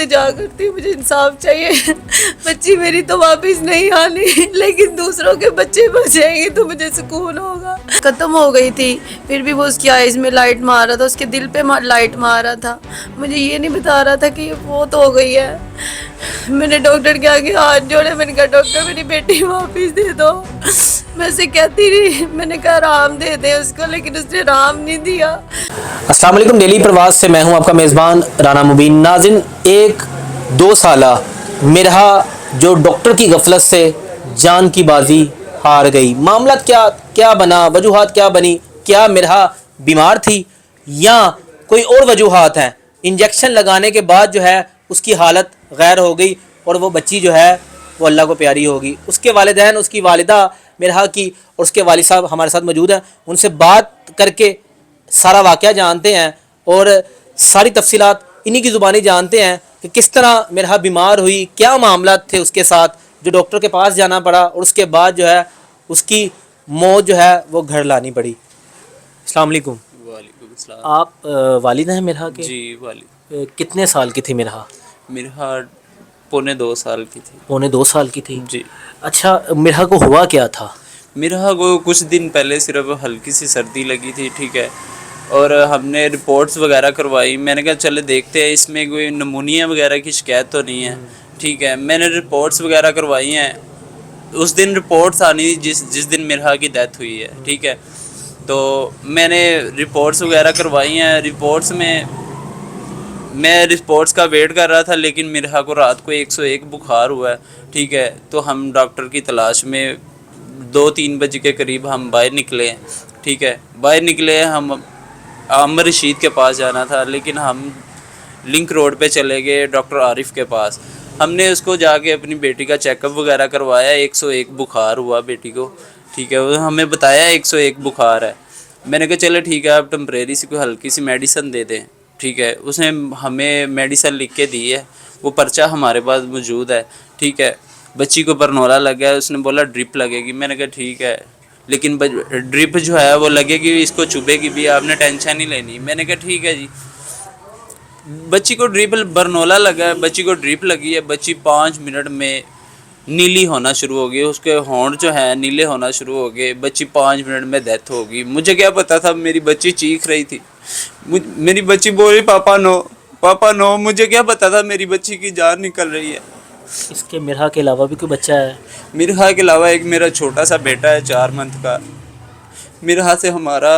جا کرتی ہوں، مجھے انصاف چاہیے. بچی میری تو واپس نہیں آنی، لیکن دوسروں کے بچے بچ جائیں گے تو مجھے سکون ہوگا. ختم ہو گئی تھی، پھر بھی وہ اس کی آئیز میں لائٹ مار رہا تھا، اس کے دل پہ لائٹ مار رہا تھا. مجھے یہ نہیں بتا رہا تھا کہ یہ فوت ہو گئی ہے. میں نے ڈاکٹر کے آگے ہاتھ جوڑے، میں نے کہا ڈاکٹر میری بیٹی واپس دے دو. میں اسے کہتی رہی، میں نے کہا آرام دے دے اس کو، لیکن اس نے آرام نہیں دیا. السلام علیکم. ڈیلی پرواز سے میں ہوں آپ کا میزبان رانا مبین. ناظرین، ایک 2 سالہ مرحا جو ڈاکٹر کی غفلت سے جان کی بازی ہار گئی. معاملات کیا بنا، وجوہات کیا بنی؟ کیا مرحا بیمار تھی یا کوئی اور وجوہات ہیں؟ انجیکشن لگانے کے بعد جو ہے اس کی حالت غیر ہو گئی اور وہ بچی جو ہے وہ اللہ کو پیاری ہوگی. اس کے والدین، اس کی والدہ مرحا کی اور اس کے والد صاحب ہمارے ساتھ موجود ہیں. ان سے بات کر کے سارا واقعہ جانتے ہیں اور ساری تفصیلات انہی کی زبانی جانتے ہیں کہ کس طرح مرحا بیمار ہوئی، کیا معاملات تھے اس کے ساتھ جو ڈاکٹر کے پاس جانا پڑا اور اس کے بعد جو ہے اس کی موت جو ہے وہ گھر لانی پڑی. السلام علیکم. وعلیکم السلام. آپ والد ہیں مرحا کے؟ جی والد. کتنے سال کی تھی مرحا؟ مرحا 2.25 سال کی تھی. 2.25 سال کی تھی. جی. اچھا، مرحا کو ہوا کیا تھا؟ مرحا کو کچھ دن پہلے صرف ہلکی سی سردی لگی تھی، ٹھیک ہے، اور ہم نے رپورٹس وغیرہ کروائی. میں نے کہا چلے دیکھتے ہیں اس میں کوئی نمونیا وغیرہ کی شکایت تو نہیں ہے، ٹھیک ہے. میں نے رپورٹس وغیرہ کروائی ہیں. اس دن رپورٹس آنی جس دن مرحا کی ڈیتھ ہوئی ہے، ٹھیک ہے. تو میں نے رپورٹس وغیرہ کروائی ہیں. میں رپورٹس کا ویٹ کر رہا تھا، لیکن مرحا کو رات کو 101 بخار ہوا ہے، ٹھیک ہے. تو ہم ڈاکٹر کی تلاش میں 2-3 بجے کے قریب ہم باہر نکلے ہیں، ٹھیک ہے. باہر نکلے ہم عامر رشید کے پاس جانا تھا، لیکن ہم لنک روڈ پہ چلے گئے ڈاکٹر عارف کے پاس. ہم نے اس کو جا کے اپنی بیٹی کا چیک اپ وغیرہ کروایا. 101 بخار ہوا بیٹی کو، ٹھیک ہے. ہمیں بتایا 101 بخار ہے. میں نے کہا چلے ٹھیک ہے، آپ ٹمپریری سی کوئی ہلکی سی میڈیسن دے دیں، ٹھیک ہے. اس نے ہمیں میڈیسن لکھ کے دی ہے، وہ پرچہ ہمارے پاس موجود ہے، ٹھیک ہے. بچی کو برنولا لگ گیا، اس نے بولا ڈرپ لگے گی. میں نے کہا ٹھیک ہے، لیکن ڈرپ جو ہے وہ لگے گی، اس کو چبھے گی بھی، آپ نے ٹینشن نہیں لینی. میں نے کہا ٹھیک ہے جی. بچی کو ڈرپ برنولا لگا ہے، بچی کو ڈرپ لگی ہے. بچی 5 منٹ میں نیلی ہونا شروع ہو گئی، اس کے ہونٹ جو ہیں نیلے ہونا شروع ہو گئے. بچی 5 منٹ میں ڈیتھ ہو گئی. مجھے کیا پتا تھا، میری بچی چیخ رہی تھی، میری بچی بول رہی پاپا نو پاپا نو. مجھے کیا پتا تھا میری بچی کی جان نکل رہی ہے. اس کے مرحا کے علاوہ بھی کوئی بچہ ہے؟ مرحا کے علاوہ ایک میرا چھوٹا سا بیٹا ہے 4 منتھ کا. مرحا سے ہمارا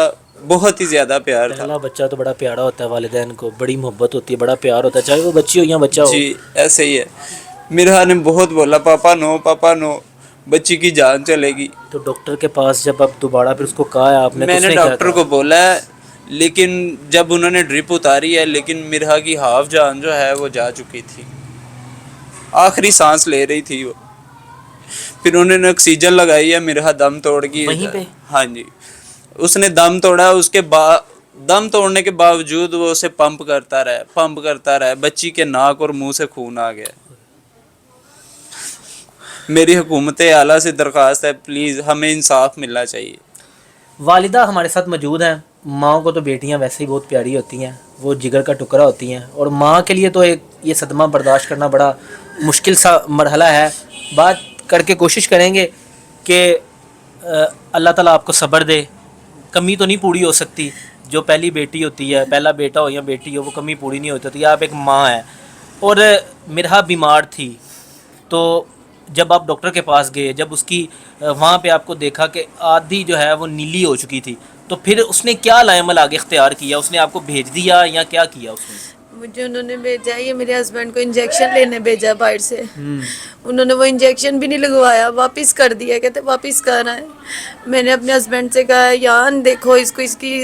بہت ہی زیادہ پیار تھا. پہلا بچہ تو بڑا پیارا ہوتا ہے، والدین کو بڑی محبت ہوتی ہے، بڑا پیار ہوتا ہے، چاہے وہ بچی ہو یا بچہ ہو. جی ایسے ہی ہے. مرحا نے بہت بولا پاپا نو پاپا نو، بچی کی جان چلے گی. تو ڈاکٹر کے پاس جب آپ دوبارہ پھر اس کو کہا ہے آپ نے، میں نے ڈاکٹر کو بولا ہے، لیکن جب انہوں نے ڈرپ اتاری ہے، لیکن مرحا کی ہاف جان جو ہے وہ جا چکی تھی، آخری سانس لے رہی تھی وہ. پھر انہوں نے آکسیجن لگائی ہے، مرحا دم توڑ گئی وہیں پہ؟ ہاں جی. اس نے دم توڑا، اس کے بعد دم توڑنے کے باوجود وہ اسے پمپ کرتا رہا. بچی کے ناک اور منہ سے خون آ گیا. میری حکومت اعلیٰ سے درخواست ہے، پلیز ہمیں انصاف ملنا چاہیے. والدہ ہمارے ساتھ موجود ہیں. ماں کو تو بیٹیاں ویسے ہی بہت پیاری ہوتی ہیں، وہ جگر کا ٹکڑا ہوتی ہیں، اور ماں کے لیے تو ایک یہ صدمہ برداشت کرنا بڑا مشکل سا مرحلہ ہے. بات کر کے کوشش کریں گے کہ اللہ تعالیٰ آپ کو صبر دے. کمی تو نہیں پوری ہو سکتی، جو پہلی بیٹی ہوتی ہے، پہلا بیٹا ہو یا بیٹی ہو، وہ کمی پوری نہیں ہوتی. آپ ایک ماں ہیں اور مرحا بیمار تھی، تو جب آپ ڈاکٹر کے پاس گئے، جب اس کی وہاں پہ آپ کو دیکھا کہ آدھی جو ہے وہ نیلی ہو چکی تھی، تو پھر اس نے کیا عمل آگے اختیار کیا؟ اس نے آپ کو بھیج دیا یا کیا کیا اس نے؟ مجھے انہوں نے بھیجا، یہ میرے ہسبینڈ کو انجیکشن لینے بھیجا باہر سے. انہوں نے وہ انجیکشن بھی نہیں لگوایا، واپس کر دیا، کہتے واپس کرنا ہے. میں نے اپنے ہسبینڈ سے کہا یان دیکھو اس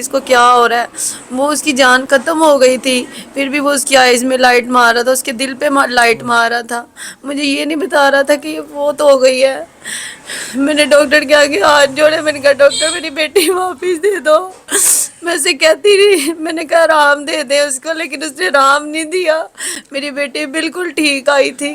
کو کیا ہو رہا ہے. وہ اس کی جان ختم ہو گئی تھی، پھر بھی وہ اس کی آئیز میں لائٹ مار رہا تھا، اس کے دل پہ لائٹ مار رہا تھا. مجھے یہ نہیں بتا رہا تھا کہ یہ فوت ہو گئی ہے. میں نے ڈاکٹر کے آگے ہاتھ جوڑے، میں نے کہا ڈاکٹر میری بیٹی واپس دے دو. میں اسے کہتی رہی، میں نے کہا آرام دے دے اس کو، لیکن اس نے آرام نہیں دیا. میری بیٹی بالکل ٹھیک آئی تھی،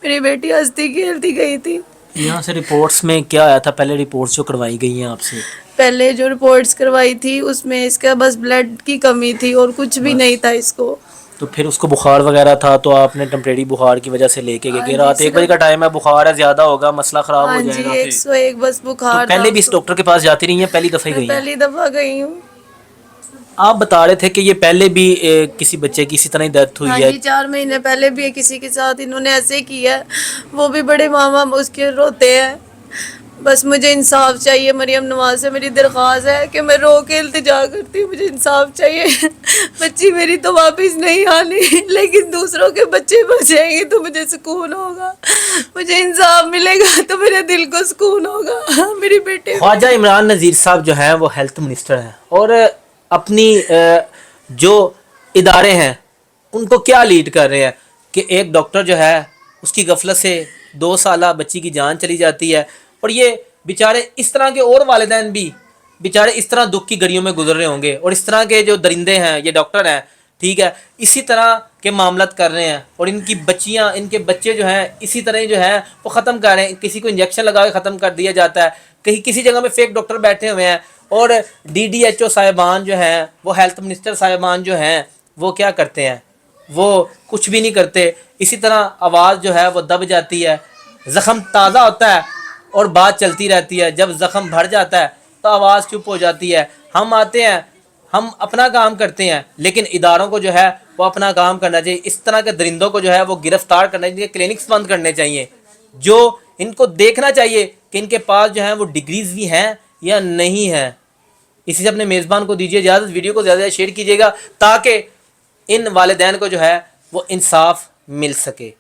میری بیٹی ہنستی کھیلتی گئی تھی. یہاں سے رپورٹس میں کیا آیا تھا؟ پہلے رپورٹس جو کروائی گئی ہیں آپ سے؟ پہلے جو رپورٹس کروائی تھی اس میں اس کا بس بلڈ کی کمی تھی اور کچھ بھی نہیں تھا اس کو. تو پھر اس کو بخار وغیرہ تھا تو آپ نے ٹمپریری بخار کی وجہ سے لے کے گئے کہ رات 1 بجے کا ٹائم ہے, بخار ہے, زیادہ ہوگا, مسئلہ خراب ہو ہاں جائے جی گا. 101 بس تو بخار پہلے تھا. بھی اس ڈاکٹر کے پاس جاتی رہی ہیں, پہلی دفعہ ہی میں گئی ہیں؟ پہلی دفعہ گئی ہوں. آپ بتا رہے تھے کہ یہ پہلے بھی کسی بچے کی اسی طرح ہی ڈیتھ ہاں ہوئی ہے. جی 4 مہینے پہلے بھی کسی کے ساتھ انہوں نے ایسے کیا ہے, وہ بھی بڑے ماما اس کے روتے ہیں. بس مجھے انصاف چاہیے. مریم نواز سے میری درخواست ہے کہ میں رو کے التجا کرتی ہوں, مجھے انصاف چاہیے. بچی میری تو واپس نہیں آنی, لیکن دوسروں کے بچے بچیں گے تو مجھے سکون ہوگا, مجھے انصاف ملے گا تو میرے دل کو سکون ہوگا. میری بیٹے خواجہ عمران نذیر صاحب جو ہیں وہ ہیلتھ منسٹر ہیں, اور اپنی جو ادارے ہیں ان کو کیا لیڈ کر رہے ہیں کہ ایک ڈاکٹر جو ہے اس کی غفلت سے 2 سالہ بچی کی جان چلی جاتی ہے, اور یہ بیچارے اس طرح کے اور والدین بھی بیچارے اس طرح دکھ کی گھڑیوں میں گزر رہے ہوں گے, اور اس طرح کے جو درندے ہیں یہ ڈاکٹر ہیں, ٹھیک ہے, اسی طرح کے معاملات کر رہے ہیں, اور ان کی بچیاں ان کے بچے جو ہیں اسی طرح جو ہیں وہ ختم کر رہے ہیں. کسی کو انجیکشن لگا کے ختم کر دیا جاتا ہے, کہیں کسی جگہ میں فیک ڈاکٹر بیٹھے ہوئے ہیں, اور DDHO صاحبان جو ہیں وہ ہیلتھ منسٹر صاحبان جو ہیں وہ کیا کرتے ہیں, وہ کچھ بھی نہیں کرتے. اسی طرح آواز جو ہے وہ دب جاتی ہے, زخم تازہ ہوتا ہے اور بات چلتی رہتی ہے, جب زخم بھر جاتا ہے تو آواز چپ ہو جاتی ہے. ہم آتے ہیں, ہم اپنا کام کرتے ہیں, لیکن اداروں کو جو ہے وہ اپنا کام کرنا چاہیے. اس طرح کے درندوں کو جو ہے وہ گرفتار کرنا چاہیے, کلینکس بند کرنے چاہیے, جو ان کو دیکھنا چاہیے کہ ان کے پاس جو ہے وہ ڈگریز بھی ہیں یا نہیں ہیں. اسی سے اپنے میزبان کو دیجیے اجازت, ویڈیو کو زیادہ زیادہ شیئر کیجیے گا تاکہ ان والدین کو جو ہے وہ انصاف مل سکے.